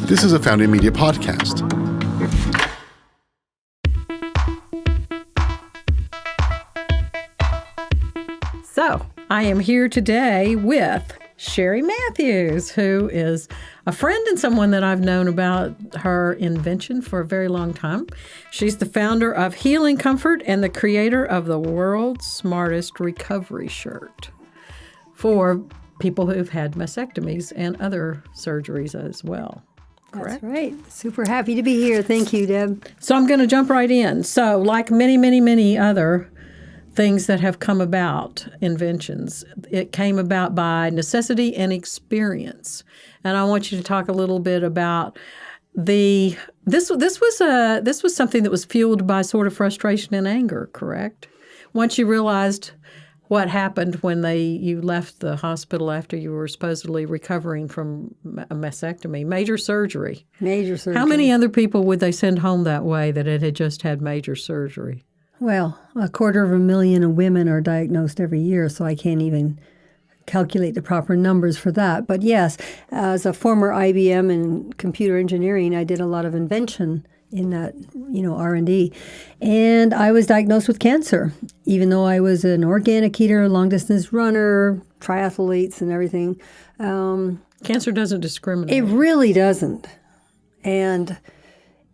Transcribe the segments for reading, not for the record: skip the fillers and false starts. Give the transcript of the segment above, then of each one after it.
This is a Founding Media podcast. So, I am here today with Cherie Mathews, who is a friend and someone that I've known about her invention for a very long time. She's the founder of Healing Comfort and the creator of the world's smartest recovery shirt for people who've had mastectomies and other surgeries as well. Correct? That's right. Super happy to be here. Thank you, Deb. So I'm going to jump right in. So like many other things that have come about, inventions, it came about by necessity and experience. And I want you to talk a little bit about this was something that was fueled by sort of frustration and anger, correct? Once you realized what happened when you left the hospital after you were supposedly recovering from a mastectomy, major surgery. Major surgery. How many other people would they send home that way that it had just had major surgery? Well, 250,000 women are diagnosed every year, so I can't even calculate the proper numbers for that. But yes, as a former IBM in computer engineering, I did a lot of invention in that, R&D. And I was diagnosed with cancer, even though I was an organic eater, long-distance runner, triathletes and everything. Cancer doesn't discriminate. It really doesn't. And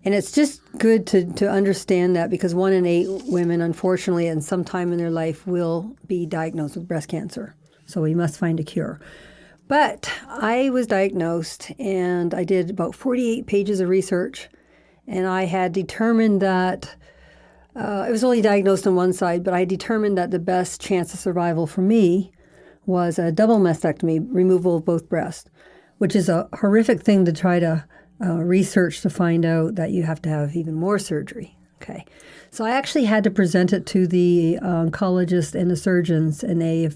it's just good to understand that, because 1 in 8 women, unfortunately, at some time in their life will be diagnosed with breast cancer. So we must find a cure. But I was diagnosed, and I did about 48 pages of research. And I had determined that it was only diagnosed on one side, but I determined that the best chance of survival for me was a double mastectomy, removal of both breasts, which is a horrific thing to try to research to find out that you have to have even more surgery. Okay, so I actually had to present it to the oncologists and the surgeons, and they,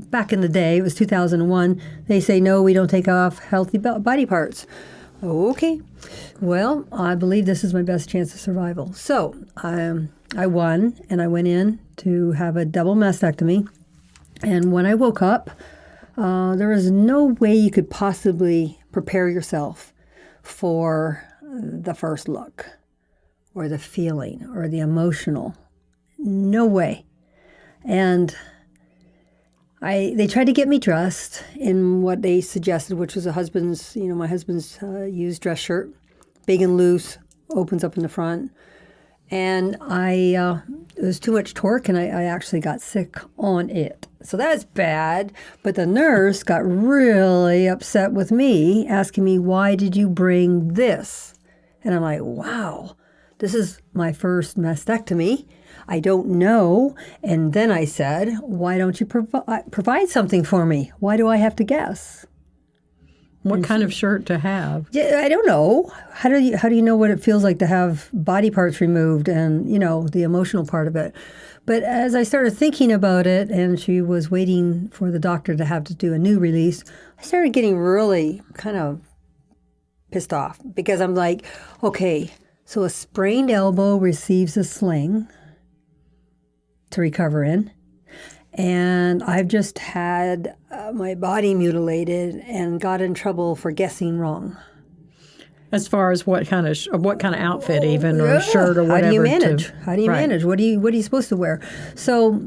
back in the day, it was 2001, they say, no, we don't take off healthy body parts. Okay, well, I believe this is my best chance of survival. So I won, and I went in to have a double mastectomy. And when I woke up, there was no way you could possibly prepare yourself for the first look or the feeling or the emotional. No way. And they tried to get me dressed in what they suggested, which was my husband's used dress shirt, big and loose, opens up in the front. And it was too much torque, and I actually got sick on it. So that's bad. But the nurse got really upset with me, asking me, why did you bring this? And I'm like, wow, this is my first mastectomy. I don't know. And then I said, why don't you provide something for me? Why do I have to guess? What kind of shirt to have? Yeah, I don't know. How do you know what it feels like to have body parts removed and, the emotional part of it? But as I started thinking about it, and she was waiting for the doctor to have to do a new release, I started getting really kind of pissed off, because I'm like, okay, so a sprained elbow receives a sling to recover in. And I've just had my body mutilated and got in trouble for guessing wrong. As far as what kind of outfit, even, or shirt or whatever. How do you manage? How do you manage? What are you supposed to wear? So,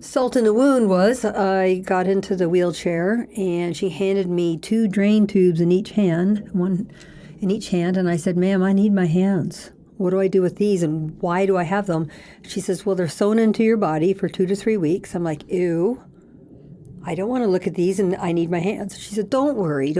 salt in the wound was I got into the wheelchair, and she handed me 2 drain tubes in each hand, one in each hand, and I said, "Ma'am, I need my hands. What do I do with these, and why do I have them?" She says, "Well, they're sewn into your body for 2 to 3 weeks." I'm like, ew, I don't want to look at these, and I need my hands. She said, don't worry.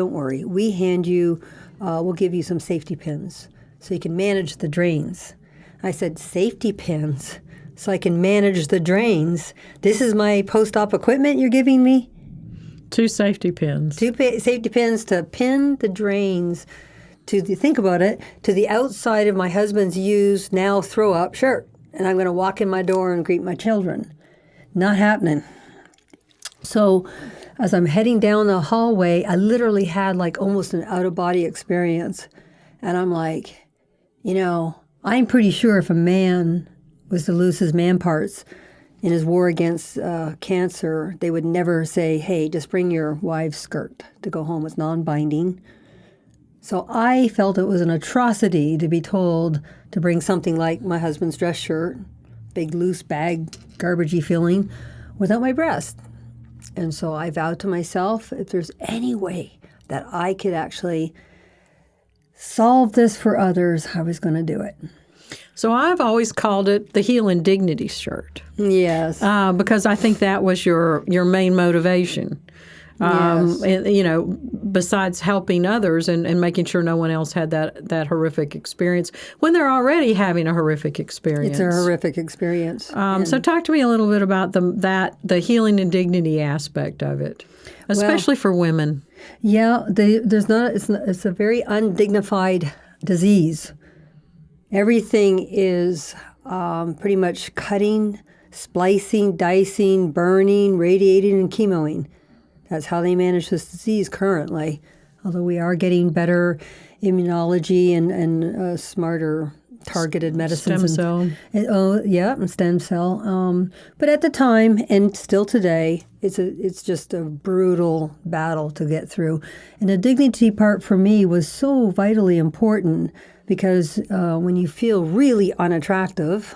We hand you, we'll give you some safety pins so you can manage the drains. I said, safety pins so I can manage the drains? This is my post-op equipment you're giving me? 2 safety pins. 2 safety pins to pin the drains, think about it, to the outside of my husband's used, now throw-up shirt. And I'm going to walk in my door and greet my children. Not happening. So as I'm heading down the hallway, I literally had like almost an out-of-body experience. And I'm like, I'm pretty sure if a man was to lose his man parts in his war against cancer, they would never say, hey, just bring your wife's skirt to go home. It's non-binding. So I felt it was an atrocity to be told to bring something like my husband's dress shirt, big loose bag, garbagey feeling, without my breast. And so I vowed to myself, if there's any way that I could actually solve this for others, I was going to do it. So I've always called it the Heal and Dignity shirt. Yes. Because I think that was your main motivation. Yes. And, besides helping others and making sure no one else had that horrific experience when they're already having a horrific experience. It's a horrific experience. So talk to me a little bit about the healing and dignity aspect of it, especially for women. Yeah, it's a very undignified disease. Everything is pretty much cutting, splicing, dicing, burning, radiating, and chemoing. That's how they manage this disease currently, although we are getting better immunology and smarter targeted medicines. Stem cell. And stem cell. But at the time, and still today, it's just a brutal battle to get through. And the dignity part for me was so vitally important because when you feel really unattractive,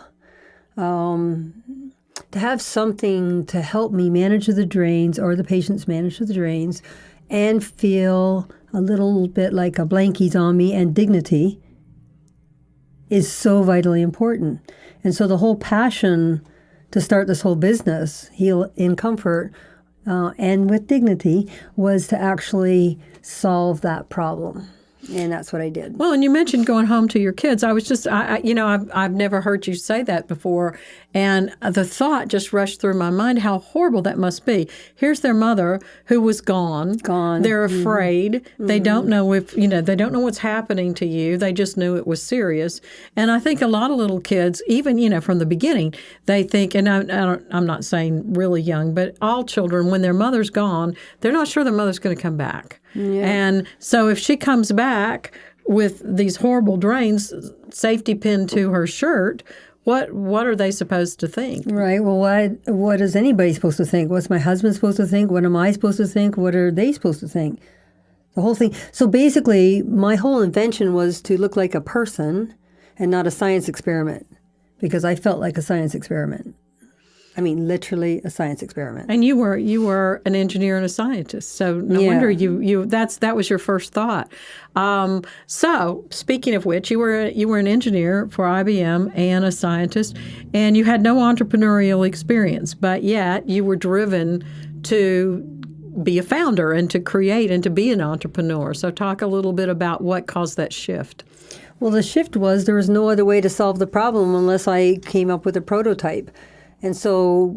to have something to help me manage the drains or the patients manage the drains and feel a little bit like a blankie's on me and dignity is so vitally important. And so the whole passion to start this whole business, Heal in Comfort, and with dignity, was to actually solve that problem. And that's what I did. Well, and you mentioned going home to your kids. I was just, I've never heard you say that before. And the thought just rushed through my mind how horrible that must be. Here's their mother who was gone. They're afraid. Mm-hmm. They don't know they don't know what's happening to you. They just knew it was serious. And I think a lot of little kids, even, from the beginning, they think, and I'm not saying really young, but all children, when their mother's gone, they're not sure their mother's going to come back. Yeah. And so if she comes back with these horrible drains, safety pinned to her shirt, what are they supposed to think? Right. Well, what is anybody supposed to think? What's my husband supposed to think? What am I supposed to think? What are they supposed to think? The whole thing. So basically, my whole invention was to look like a person and not a science experiment because I felt like a science experiment. I mean, literally a science experiment. And you were an engineer and a scientist, so no wonder that was your first thought. So speaking of which, you were an engineer for IBM and a scientist, and you had no entrepreneurial experience, but yet you were driven to be a founder and to create and to be an entrepreneur. So talk a little bit about what caused that shift. Well, the shift was there was no other way to solve the problem unless I came up with a prototype. And so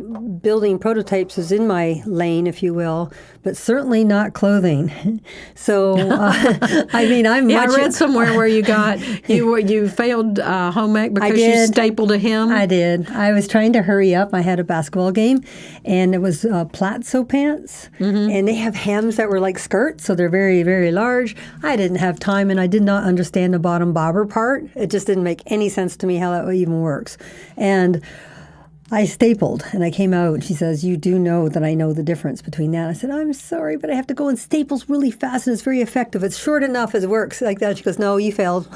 building prototypes is in my lane, if you will, but certainly not clothing. So, I read somewhere where you failed home ec because you stapled a hem. I did. I was trying to hurry up. I had a basketball game, and it was platzo pants, and they have hems that were like skirts, so they're very, very large. I didn't have time, and I did not understand the bottom bobber part. It just didn't make any sense to me how that even works. And I stapled, and I came out, and she says, "You do know that I know the difference between that." I said, "I'm sorry, but I have to go and staples really fast, and it's very effective. It's short enough, it works," like that. She goes, "No, you failed."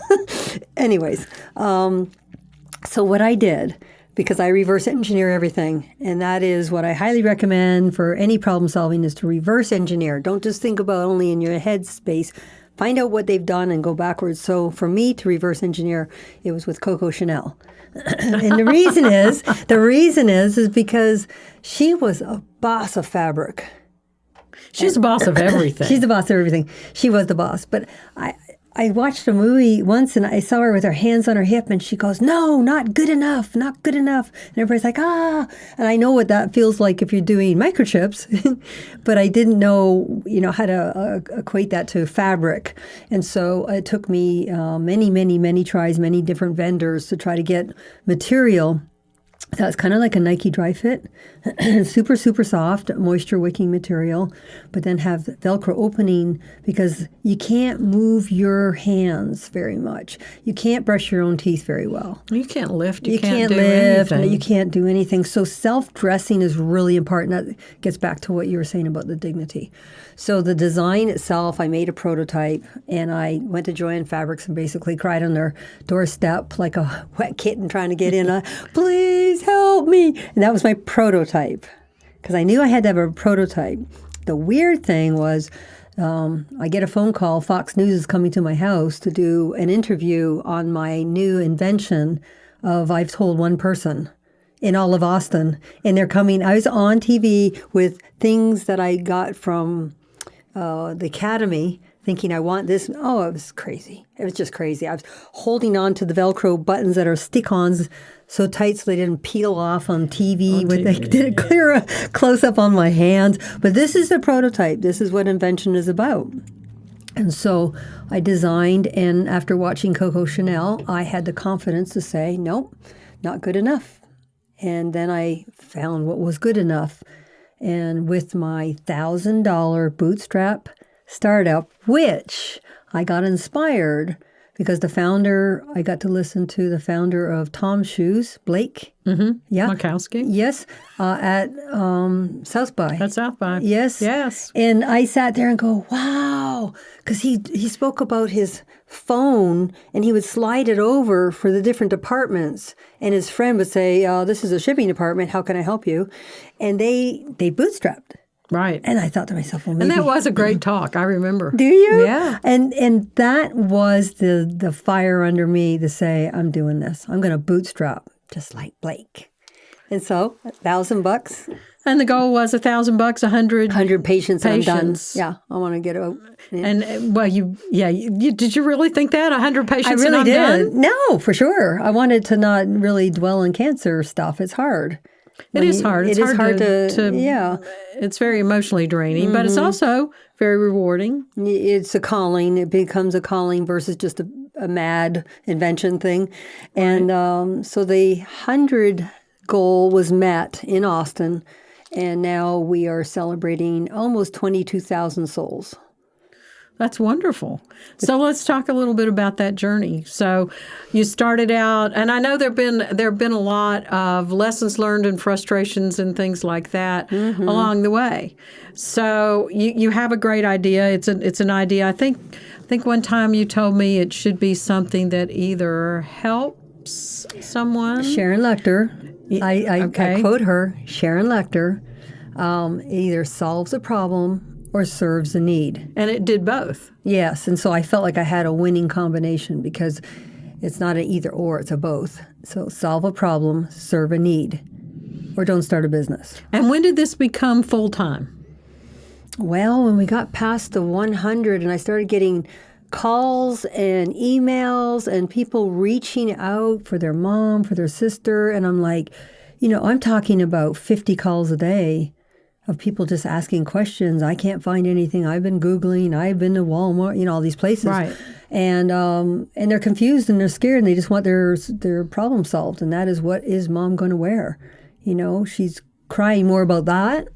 Anyways, so what I did, because I reverse engineer everything, and that is what I highly recommend for any problem solving, is to reverse engineer. Don't just think about only in your head space. Find out what they've done and go backwards. So for me to reverse engineer, it was with Coco Chanel. And the reason is because she was a boss of fabric. She's the boss of everything. She's the boss of everything. She was the boss. But I watched a movie once, and I saw her with her hands on her hip, and she goes, "No, not good enough, not good enough." And everybody's like, "Ah." And I know what that feels like if you're doing microchips, but I didn't know, how to equate that to fabric. And so it took me many, many, many tries, many different vendors to try to get material So it's kind of like a Nike Dry Fit, super, super soft, moisture wicking material, but then have Velcro opening because you can't move your hands very much. You can't brush your own teeth very well. You can't lift. You can't do lift. anything. You can't do anything. So self-dressing is really important. That gets back to what you were saying about the dignity. So the design itself, I made a prototype, and I went to Joann Fabrics and basically cried on their doorstep like a wet kitten trying to get in. Please help me. And that was my prototype because I knew I had to have a prototype. The weird thing was I get a phone call. Fox News is coming to my house to do an interview on my new invention of I've told one person in all of Austin. And they're coming. I was on TV with things that I got from the Academy thinking I want this. Oh, it was crazy. It was just crazy. I was holding on to the Velcro buttons that are stick-ons so tight so they didn't peel off on TV. They did a clear close-up on my hands. But this is a prototype. This is what invention is about. And so I designed, and after watching Coco Chanel, I had the confidence to say, nope, not good enough. And then I found what was good enough. And with my $1,000 bootstrap startup, which I got inspired because I got to listen to the founder of Tom's Shoes, Blake. Mm-hmm. Yeah. Makowski? Yes. At South by. At South by. Yes. Yes. And I sat there and go, wow. Because he spoke about his phone and he would slide it over for the different departments. And his friend would say, this is a shipping department. How can I help you? And they bootstrapped. Right. And I thought to myself, well, maybe. And that was a great talk. I remember. Do you? Yeah. And that was the fire under me to say, I'm doing this. I'm going to bootstrap just like Blake. And so $1,000. And the goal was $1,000, 100 patients. And I'm done. patients. Yeah, I want to get out. Yeah. And well, you did you really think that 100 patients? I really and I'm did. done? No, for sure. I wanted to not really dwell on cancer stuff. It's hard. It is hard. It's hard to yeah. It's very emotionally draining, but it's also very rewarding. It's a calling. It becomes a calling versus just a mad invention thing. And so the 100 goal was met in Austin, and now we are celebrating almost 22,000 souls. That's wonderful. So let's talk a little bit about that journey. So you started out, and I know there have been a lot of lessons learned and frustrations and things like that along the way. So you have a great idea. It's an idea. I think one time you told me it should be something that either helps someone. Sharon Lecter, I quote her. Sharon Lecter either solves a problem or serves a need. And it did both. Yes, and so I felt like I had a winning combination because it's not an either or, it's a both. So solve a problem, serve a need, or don't start a business. And when did this become full-time? Well, when we got past the 100 and I started getting calls and emails and people reaching out for their mom, for their sister, and I'm like, I'm talking about 50 calls a day of people just asking questions. I can't find anything. I've been Googling. I've been to Walmart, all these places. Right. And they're confused and they're scared and they just want their problem solved. And that is, what is mom going to wear? She's crying more about that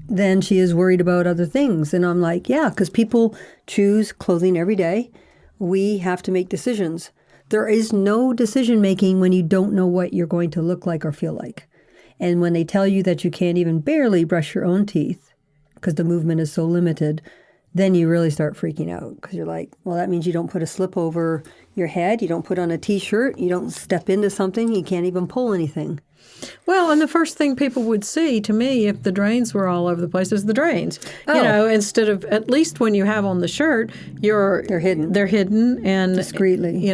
than she is worried about other things. And I'm like, yeah, because people choose clothing every day. We have to make decisions. There is no decision making when you don't know what you're going to look like or feel like. And when they tell you that you can't even barely brush your own teeth because the movement is so limited, then you really start freaking out because you're like, well, that means you don't put a slip over your head, you don't put on a T-shirt, you don't step into something, you can't even pull anything. Well, and the first thing people would see, to me, if the drains were all over the place, is the drains. Instead of, at least when you have on the shirt, they're hidden. They're hidden and discreetly.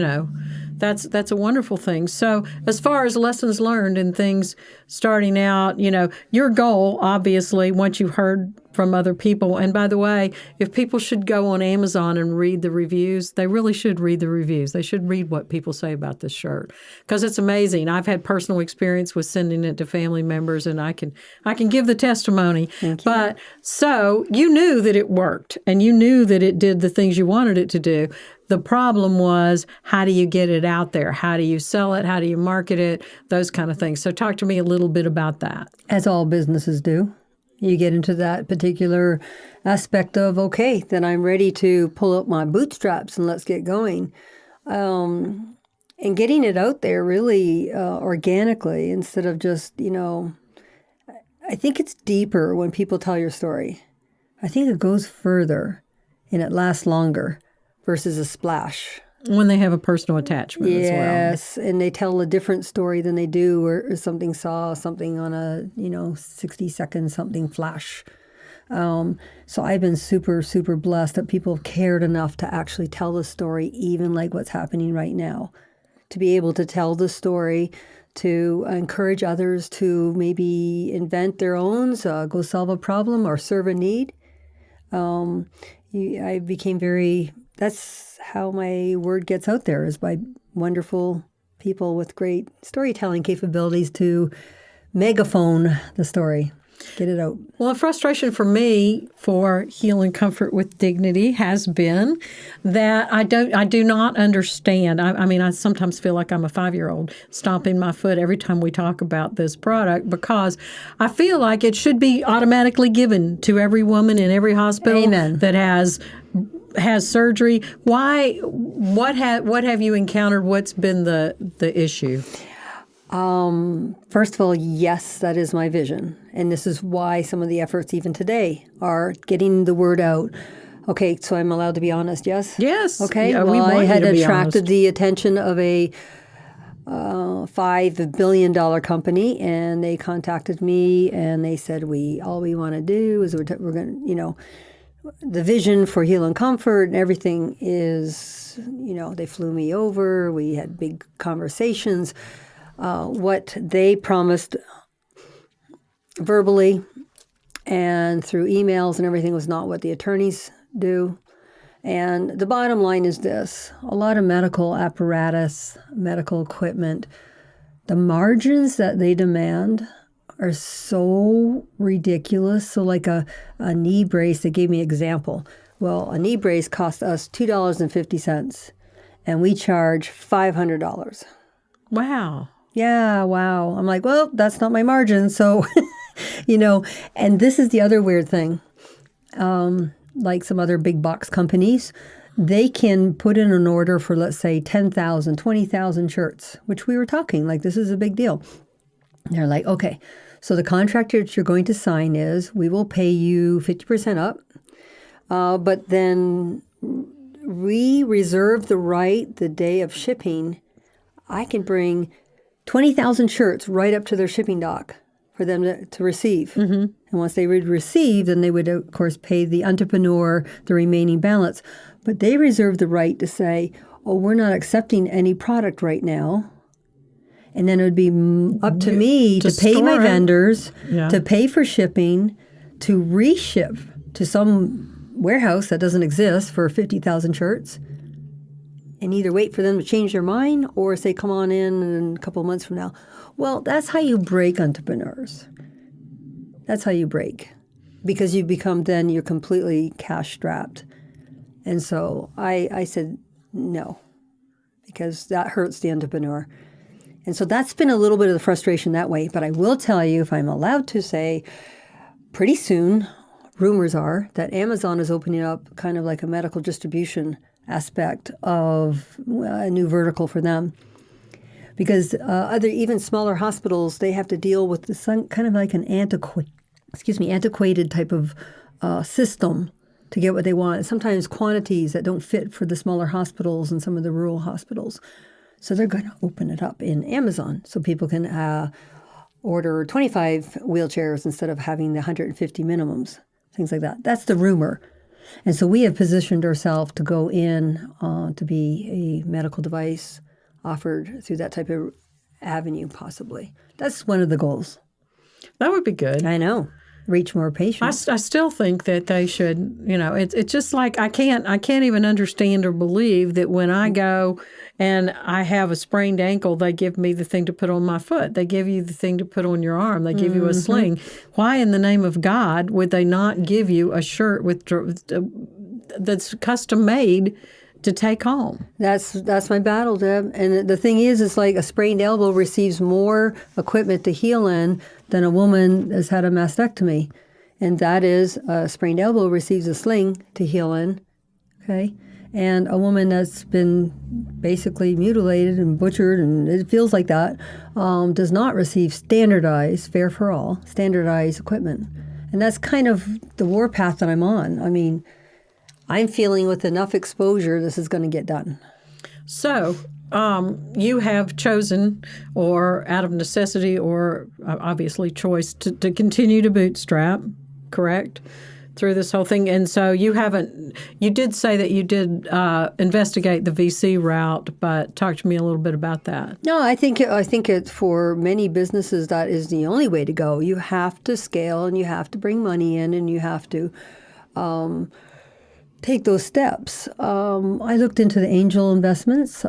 That's a wonderful thing. So as far as lessons learned and things starting out, your goal, obviously, once you heard from other people. And by the way, if people should go on Amazon and read the reviews, they really should read the reviews. They should read what people say about this shirt because it's amazing. I've had personal experience with sending it to family members, and I can give the testimony. But so you knew that it worked, and you knew that it did the things you wanted it to do. The problem was, how do you get it out there? How do you sell it? How do you market it? Those kind of things. So talk to me a little bit about that. As all businesses do. You get into that particular aspect of, okay, then I'm ready to pull up my bootstraps and let's get going. And getting it out there really organically instead of just, I think it's deeper when people tell your story. I think it goes further and it lasts longer versus a splash. When they have a personal attachment as well. Yes, and they tell a different story than they do, or something on a 60-second something flash. So I've been super, super blessed that people have cared enough to actually tell the story, even like what's happening right now. To be able to tell the story, to encourage others to maybe invent their own, go solve a problem or serve a need. I became that's how my word gets out there, is by wonderful people with great storytelling capabilities to megaphone the story, get it out. Well, a frustration for me for Heal and Comfort with Dignity has been that I do not understand. I sometimes feel like I'm a 5-year-old stomping my foot every time we talk about this product, because I feel like it should be automatically given to every woman in every hospital that has surgery. Why? What have you encountered? What's been the issue? First of all, yes, that is my vision. And this is why some of the efforts even today are getting the word out. Okay, so I'm allowed to be honest, yes? Yes. Okay, Yeah, well, I had attracted honest. the attention of a $5 billion company, and they contacted me and they said, all we want to do is we're going to, the vision for Heal and Comfort and everything is, they flew me over. We had big conversations. What they promised verbally and through emails and everything was not what the attorneys do. And the bottom line is this: a lot of medical apparatus, medical equipment, the margins that they demand are so ridiculous. So like a knee brace, they gave me an example. Well, a knee brace cost us $2.50 and we charge $500. Wow. Yeah, wow. I'm like, well, that's not my margin. So, and this is the other weird thing. Like some other big box companies, they can put in an order for, let's say, 10,000, 20,000 shirts, which we were talking, like this is a big deal. They're like, okay, so the contract that you're going to sign is we will pay you 50% up, but then we reserve the right the day of shipping. I can bring 20,000 shirts right up to their shipping dock for them to receive. Mm-hmm. And once they would receive, then they would, of course, pay the entrepreneur the remaining balance. But they reserve the right to say, oh, we're not accepting any product right now. And then it would be up to me to pay my vendors, to pay for shipping, to reship to some warehouse that doesn't exist for 50,000 shirts, and either wait for them to change their mind or say, come on in a couple of months from now. Well, that's how you break entrepreneurs. That's how you break, because you become then you're completely cash strapped. And so I said no, because that hurts the entrepreneur. And so that's been a little bit of the frustration that way. But I will tell you, if I'm allowed to say, pretty soon, rumors are that Amazon is opening up kind of like a medical distribution aspect of a new vertical for them. Because other, even smaller hospitals, they have to deal with this kind of like an antiquated type of system to get what they want. Sometimes quantities that don't fit for the smaller hospitals and some of the rural hospitals. So they're going to open it up in Amazon so people can order 25 wheelchairs instead of having the 150 minimums, things like that. That's the rumor. And so we have positioned ourselves to go in to be a medical device offered through that type of avenue, possibly. That's one of the goals. That would be good. I know. reach more patients. I still think that they should, it's just like I can't even understand or believe that when I go and I have a sprained ankle, they give me the thing to put on my foot. They give you the thing to put on your arm. They give you a sling. Why in the name of God would they not give you a shirt that's custom made to take home? That's my battle, Deb. And the thing is like a sprained elbow receives more equipment to heal in than a woman that's had a mastectomy. And that is a sprained elbow receives a sling to heal in, okay? And a woman that's been basically mutilated and butchered, and it feels like that, does not receive standardized, fair for all, standardized equipment. And that's kind of the warpath that I'm on. I mean, I'm feeling with enough exposure, this is going to get done. So you have chosen, or out of necessity or obviously choice, to continue to bootstrap, correct, through this whole thing. And so you did say that you did investigate the VC route, but talk to me a little bit about that. No, I think it's for many businesses, that is the only way to go. You have to scale, and you have to bring money in, and you have to take those steps. I looked into the angel investments.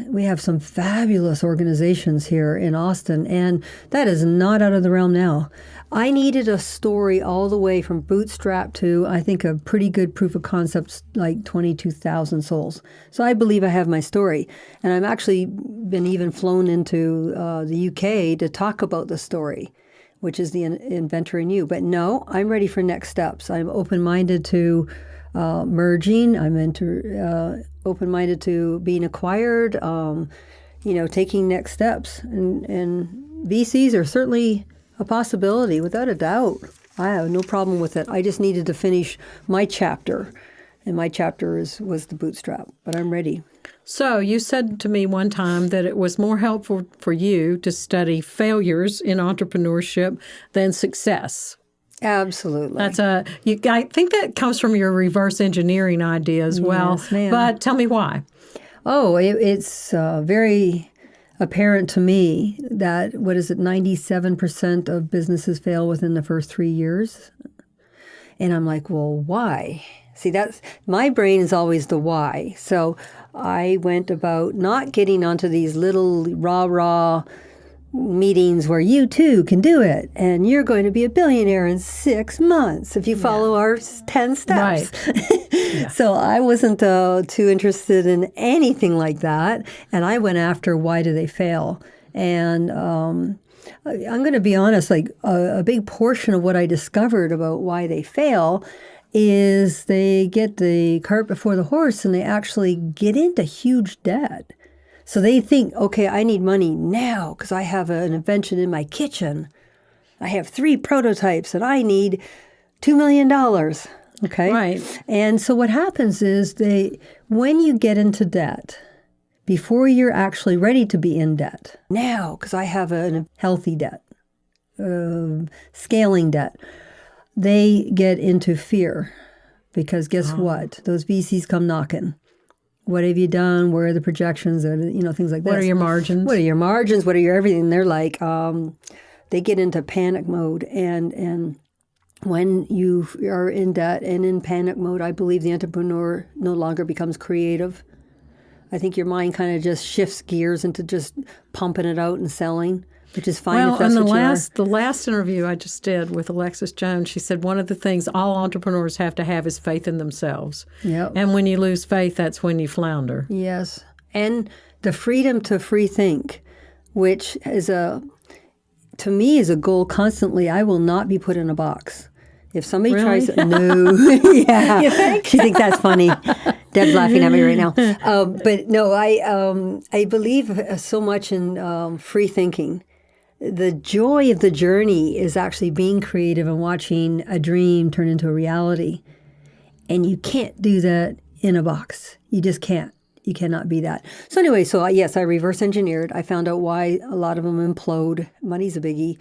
We have some fabulous organizations here in Austin, and that is not out of the realm now. I needed a story all the way from bootstrap to, I think, a pretty good proof of concept, like 22,000 souls. So I believe I have my story. And I've actually been even flown into the UK to talk about the story, which is the inventor in you. But no, I'm ready for next steps. I'm open-minded to merging. I'm open-minded to being acquired, taking next steps. And VCs are certainly a possibility, without a doubt. I have no problem with it. I just needed to finish my chapter, and my chapter was the bootstrap, but I'm ready. So you said to me one time that it was more helpful for you to study failures in entrepreneurship than success. Absolutely. I think that comes from your reverse engineering idea as well. Yes, ma'am. But tell me why. Oh, it's very apparent to me that, 97% of businesses fail within the first 3 years. And I'm like, well, why? See, my brain is always the why. So I went about not getting onto these little rah-rah meetings where you too can do it, and you're going to be a billionaire in 6 months if you follow our 10 steps. Right. Yeah. So I wasn't too interested in anything like that, and I went after why do they fail. And I'm going to be honest, like a big portion of what I discovered about why they fail is they get the cart before the horse, and they actually get into huge debt. So they think, okay, I need money now because I have an invention in my kitchen. I have 3 prototypes and I need $2 million. Okay? Right. And so what happens is when you get into debt, before you're actually ready to be in debt, now, because I have a healthy debt, scaling debt, they get into fear because guess what? Those VCs come knocking. What have you done? Where are the projections? Things like that. What are your margins? What are your margins? What are your everything? They're like, they get into panic mode. And when you are in debt and in panic mode, I believe the entrepreneur no longer becomes creative. I think your mind kind of just shifts gears into just pumping it out and selling, which is fine if that's what you are. The last interview I just did with Alexis Jones, she said one of the things all entrepreneurs have to have is faith in themselves. Yep. And when you lose faith, that's when you flounder. Yes. And the freedom to free think, which to me is a goal constantly. I will not be put in a box. If somebody Really? tries, no, yeah, You think? She thinks that's funny. Deb's laughing at me right now. But no, I believe so much in free thinking. The joy of the journey is actually being creative and watching a dream turn into a reality. And you can't do that in a box. You just can't. You cannot be that. So anyway, yes, I reverse engineered. I found out why a lot of them implode. Money's a biggie.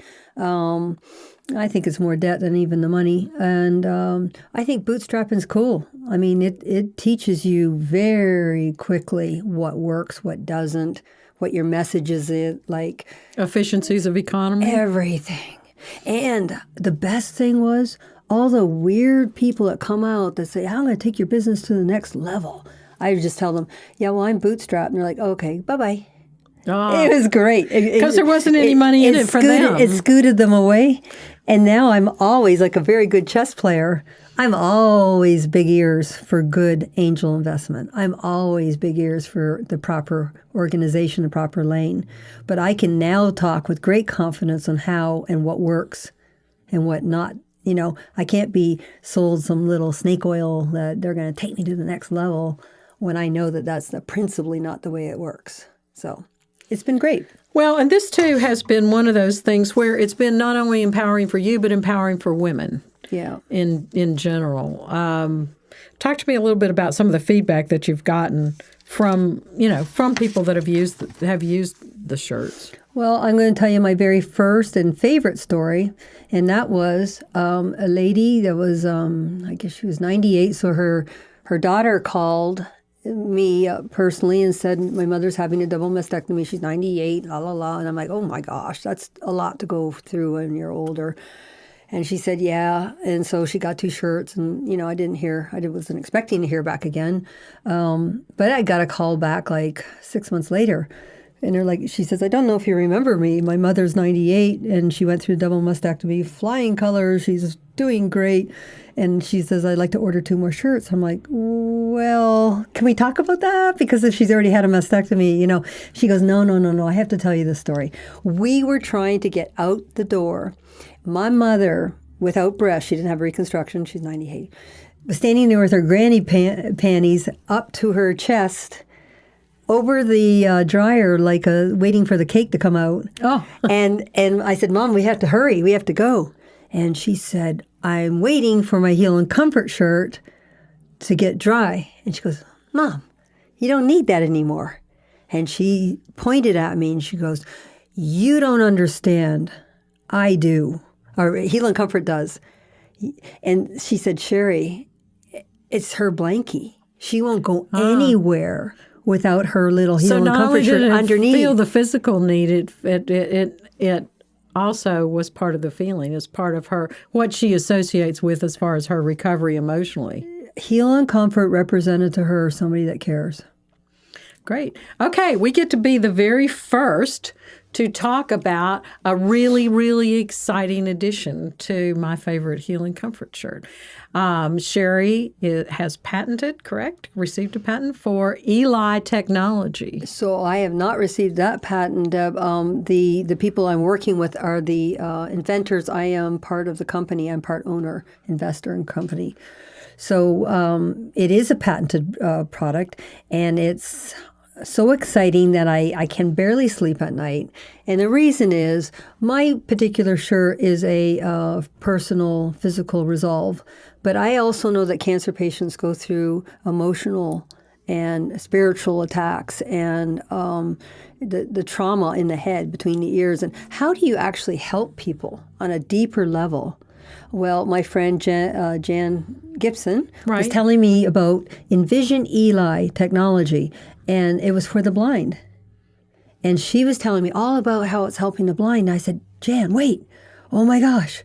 I think it's more debt than even the money. And I think bootstrapping is cool. I mean, it teaches you very quickly what works, what doesn't, what your message is, like Efficiencies of economy? everything. And the best thing was all the weird people that come out that say, I'm going to take your business to the next level. I would just tell them, yeah, well, I'm bootstrapped. And they're like, okay, bye-bye. It was great. Because there wasn't any money in it for them. It scooted them away. And now I'm always, like a very good chess player, I'm always big ears for good angel investment. I'm always big ears for the proper organization, the proper lane. But I can now talk with great confidence on how and what works and what not. You know, I can't be sold some little snake oil that they're going to take me to the next level when I know that that's principally not the way it works. So it's been great. Well, and this too has been one of those things where it's been not only empowering for you, but empowering for women. Yeah. In general. Talk to me a little bit about some of the feedback that you've gotten from people that have used the shirts. Well, I'm going to tell you my very first and favorite story, and that was a lady that was, I guess she was 98, so her daughter called me personally and said, my mother's having a double mastectomy. She's 98, la, la, la. And I'm like, oh, my gosh, that's a lot to go through when you're older. And she said, yeah. And so she got 2 shirts. And, I wasn't expecting to hear back again. But I got a call back like 6 months later. And they're like, she says, I don't know if you remember me. My mother's 98 and she went through double mastectomy, flying colors. She's doing great. And she says, I'd like to order 2 more shirts. I'm like, well, can we talk about that? Because if she's already had a mastectomy, she goes, no. I have to tell you this story. We were trying to get out the door. My mother, without breast, she didn't have reconstruction. She's 98, was standing there with her granny panties up to her chest over the dryer, like waiting for the cake to come out. Oh. and I said, Mom, we have to hurry. We have to go. And she said, I'm waiting for my Heal and Comfort shirt to get dry. And she goes, Mom, you don't need that anymore. And she pointed at me and she goes, you don't understand. I do. Or Heal and Comfort does. And she said, Cherie, it's her blankie. She won't go anywhere without her little Heal and Comfort shirt underneath. Feel the physical need. It also was part of the feeling. It's part of her, what she associates with as far as her recovery emotionally. Heal and Comfort represented to her somebody that cares. Great. Okay, we get to be the very first to talk about a really, really exciting addition to my favorite Heal and Comfort shirt. Cherie has patented, correct? Received a patent for Eli technology. So I have not received that patent, Deb. The people I'm working with are the inventors. I am part of the company. I'm part owner, investor in company. So it is a patented product, and it's so exciting that I can barely sleep at night. And the reason is my particular shirt is a personal physical resolve. But I also know that cancer patients go through emotional and spiritual attacks and the trauma in the head between the ears. And how do you actually help people on a deeper level? Well, my friend Jan Gibson was telling me about Envision Eli technology, and it was for the blind. And she was telling me all about how it's helping the blind. And I said, Jan, wait. Oh, my gosh.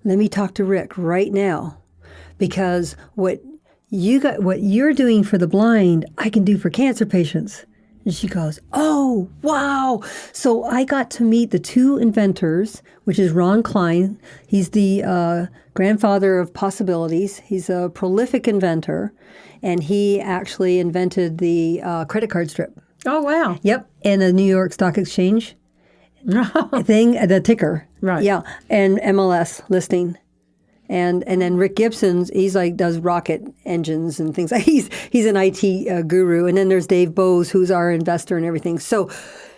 Let me talk to Rick right now. Because what you're doing for the blind, I can do for cancer patients. And she goes, oh, wow. So I got to meet the 2 inventors, which is Ron Klein. He's the grandfather of possibilities. He's a prolific inventor. And he actually invented the credit card strip. Oh, wow. Yep. And the New York Stock Exchange thing, the ticker. Right. Yeah. And MLS listing. And then Rick Gibson, does rocket engines and things. He's an IT guru. And then there's Dave Bowes, who's our investor and everything. So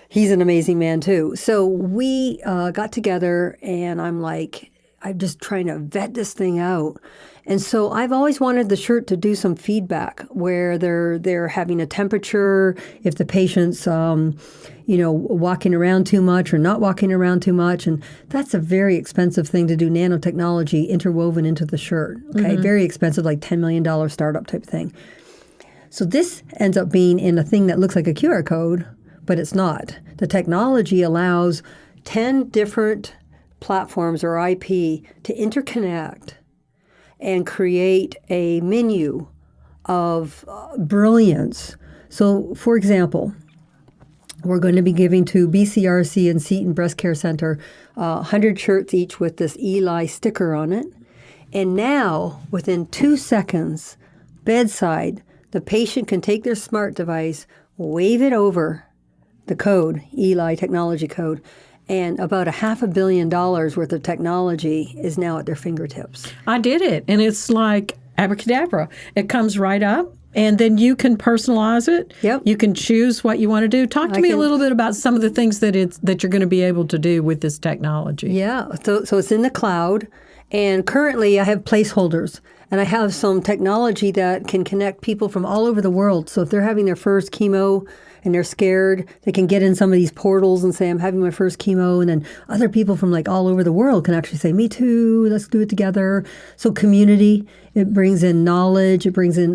he's an amazing man too. So we got together, and I'm just trying to vet this thing out. And so I've always wanted the shirt to do some feedback where they're having a temperature, if the patient's walking around too much or not walking around too much. And that's a very expensive thing to do, nanotechnology interwoven into the shirt. Okay, very expensive, like $10 million startup type thing. So this ends up being in a thing that looks like a QR code, but it's not. The technology allows 10 different platforms or IP to interconnect and create a menu of brilliance. So, for example, we're going to be giving to BCRC and Seton Breast Care Center 100 shirts each with this Eli sticker on it. And now, within 2 seconds, bedside, the patient can take their smart device, wave it over the code, Eli technology code, and about $500 million worth of technology is now at their fingertips. I did it, and it's like abracadabra. It comes right up, and then you can personalize it. Yep. You can choose what you want to do. Talk to me a little bit about some of the things that you're going to be able to do with this technology. Yeah, so it's in the cloud, and currently I have placeholders, and I have some technology that can connect people from all over the world. So if they're having their first chemo and they're scared, they can get in some of these portals and say, I'm having my first chemo. And then other people from like all over the world can actually say, me too, let's do it together. So community, it brings in knowledge, it brings in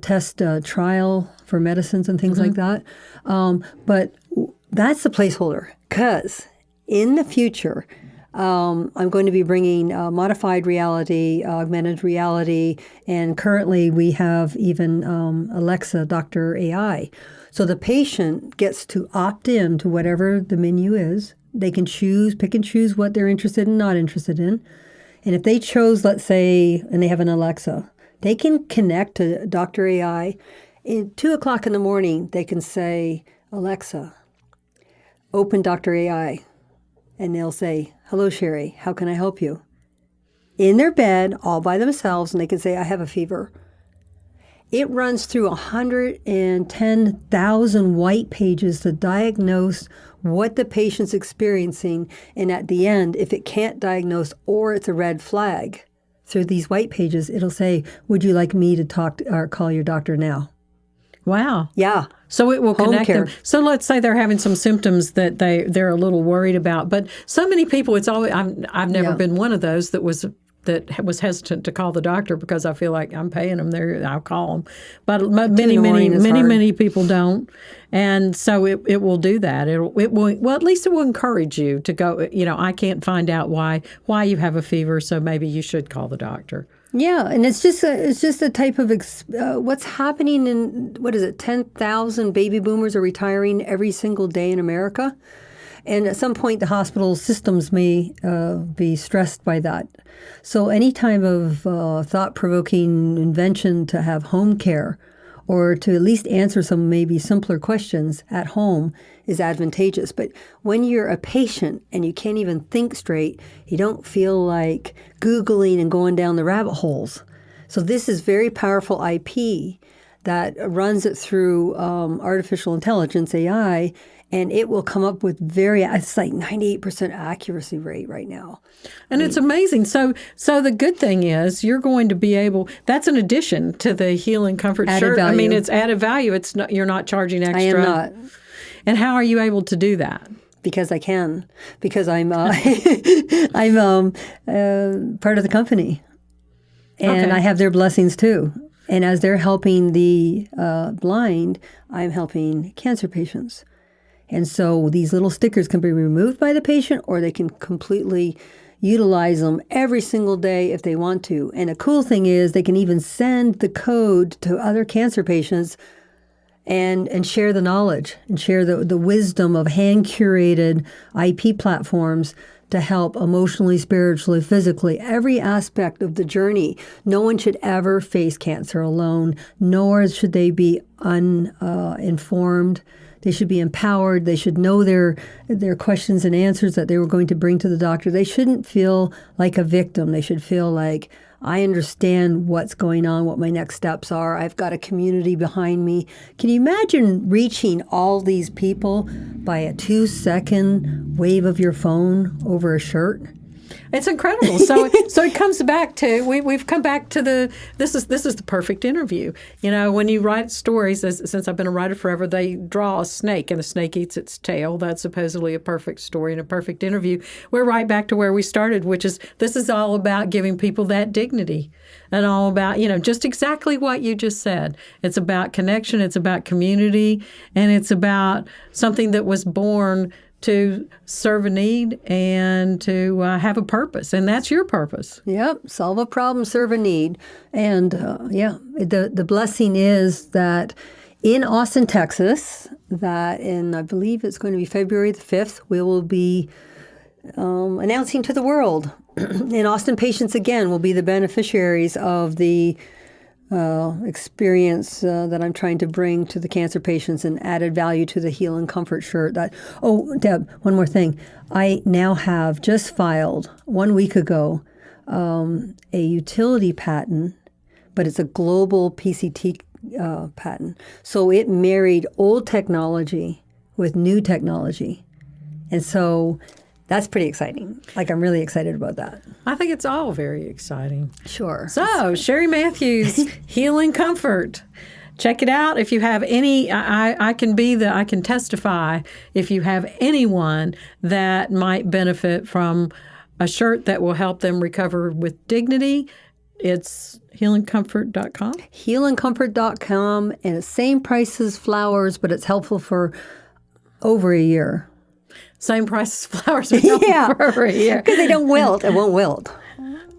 test trial for medicines and things like that. But that's the placeholder, because in the future, I'm going to be bringing modified reality, augmented reality, and currently we have even Alexa, Dr. AI. So the patient gets to opt in to whatever the menu is. They can pick and choose what they're interested in, not interested in. And if they chose, let's say, and they have an Alexa, they can connect to Dr. AI. At 2 o'clock in the morning, they can say, Alexa, open Dr. AI. And they'll say, hello, Cherie, how can I help you? In their bed, all by themselves, and they can say, I have a fever. It runs through 110,000 white pages to diagnose what the patient's experiencing. And at the end, if it can't diagnose or it's a red flag, through these white pages, it'll say, would you like me to talk or call your doctor now? Wow. Yeah. So it will Home connect care. them. So let's say they're having some symptoms that they're a little worried about. But so many people, it's always I've never been one of those that was hesitant to call the doctor because I feel like I'm paying them there. I'll call them. But many people don't. And so it will do that. It will, well, at least it will encourage you to go, I can't find out why you have a fever, so maybe you should call the doctor. Yeah, and it's just a type of what's happening in, 10,000 baby boomers are retiring every single day in America. And at some point, the hospital systems may be stressed by that. So any type of thought-provoking invention to have home care or to at least answer some maybe simpler questions at home is advantageous. But when you're a patient and you can't even think straight, you don't feel like Googling and going down the rabbit holes. So this is very powerful IP that runs it through artificial intelligence, AI, and it will come up with it's like 98% accuracy rate right now. And it's amazing. So the good thing is you're going to be able, that's an addition to the Healing Comfort shirt. Value. I mean, it's added value. It's not, you're not charging extra. I am not. And how are you able to do that? Because I can. Because I'm I'm part of the company. And I have their blessings too. And as they're helping the blind, I'm helping cancer patients. And so these little stickers can be removed by the patient, or they can completely utilize them every single day if they want to. And a cool thing is they can even send the code to other cancer patients and share the knowledge and share the wisdom of hand-curated IP platforms to help emotionally, spiritually, physically, every aspect of the journey. No one should ever face cancer alone, nor should they be uninformed. They should be empowered. They should know their questions and answers that they were going to bring to the doctor. They shouldn't feel like a victim. They should feel like, I understand what's going on, what my next steps are. I've got a community behind me. Can you imagine reaching all these people by a 2-second wave of your phone over a shirt? It's incredible. So it comes back to we've come back to this is the perfect interview. When you write stories, since I've been a writer forever, they draw a snake and a snake eats its tail. That's supposedly a perfect story and a perfect interview. We're right back to where we started, which is this is all about giving people that dignity and all about, just exactly what you just said. It's about connection, it's about community, and it's about something that was born to serve a need and to have a purpose. And that's your purpose. Yep, solve a problem, serve a need. And the blessing is that in Austin, Texas, that in, I believe it's going to be February the 5th, we will be announcing to the world. In Austin, patients, again, will be the beneficiaries of the experience that I'm trying to bring to the cancer patients and added value to the Heal and Comfort shirt. Deb, one more thing. I now have just filed 1 week ago a utility patent, but it's a global PCT patent. So it married old technology with new technology. And so that's pretty exciting. Like, I'm really excited about that. I think it's all very exciting. Sure. So, Cherie Mathews, Heal and Comfort. Check it out. If you have any, I can testify if you have anyone that might benefit from a shirt that will help them recover with dignity. It's healandcomfort.com. Healandcomfort.com, and it's same price as flowers, but it's helpful for over a year. Same price as flowers, but helpful for over a year. Because they don't wilt. It won't wilt.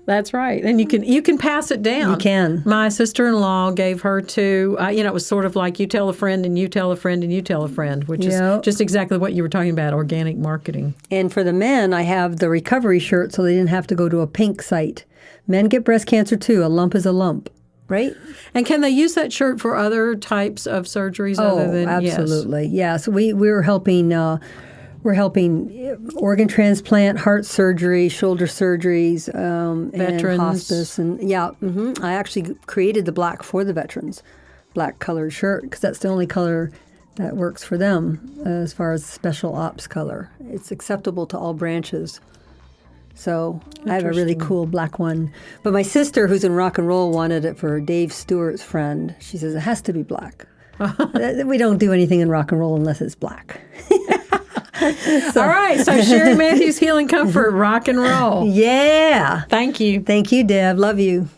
That's right. And you can pass it down. You can. My sister-in-law gave her to, it was sort of like you tell a friend and you tell a friend and you tell a friend, which is just exactly what you were talking about, organic marketing. And for the men, I have the recovery shirt so they didn't have to go to a pink site. Men get breast cancer too. A lump is a lump, right? And can they use that shirt for other types of surgeries other than absolutely. Yes. We're helping organ transplant, heart surgery, shoulder surgeries, veterans, and hospice, and I actually created the black for the veterans, black colored shirt, because that's the only color that works for them as far as special ops color. It's acceptable to all branches. So I have a really cool black one. But my sister, who's in rock and roll, wanted it for Dave Stewart's friend. She says it has to be black. We don't do anything in rock and roll unless it's black. All right. So Cherie Mathews, Heal and Comfort, rock and roll. Yeah. Thank you. Thank you, Deb. Love you.